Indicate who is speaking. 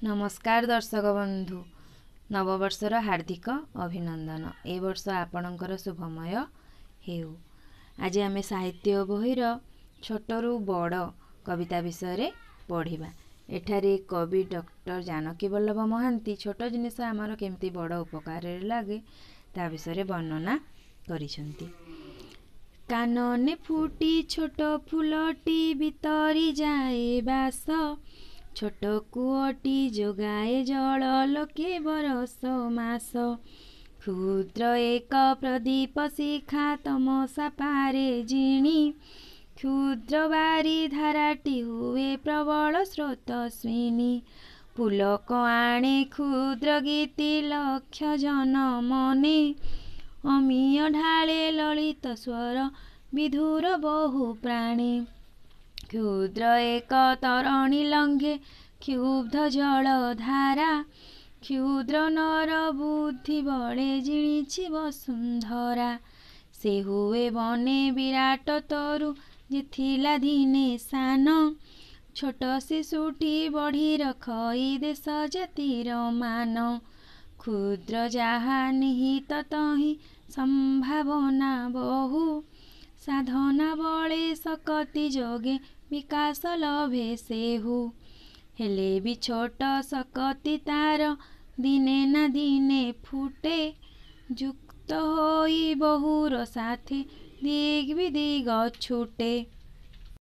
Speaker 1: नमस्कार दर्शक बंधु नववर्षर हार्दिक अभिनंदन। ए वर्ष आपणकर शुभमय हेउ। आज आमे साहित्य बहिर छोटरू बड़ कविता विषय पढ़िबा। एठारे कवि डॉक्टर जानकी वल्लभ महांती छोट जिनिस आमर केमती बड़ उपकार लागे ता विषय वर्णना करिसंती। कानने फुटी छोट फुलटी भितरी जाए बास, छोट कूअटी जोगाए जल लोके बरस मास। क्षुद्र एक प्रदीप शिखा तमसा पारे जिणी, क्षुद्र बारी धाराटी हुए प्रबल स्रोत स्विनी। पुलक आणे क्षुद्र गीति लक्ष जन मने, अमीय ढाले ललित स्वर विधुर बहु प्राणे। क्षुद्र एक तरणि लंघे क्षुब्ध जल धारा, क्षुद्र नर बुद्धि बड़े जिणिछि वसुंधरा। से हुए बने विराट तरु जिथिला दिने सान, छोट शिशुटी बढ़ी रखई देश जातिर मान। क्षुद्र जाहा निहित तहि संभावना बहु, साधना बळे सकति जोगे विकास लभे सेहु। हेले भी छोट सकति तार दिने ना दिने फुटे, युक्त होई बहुर साथे दिग विदिग छुटे।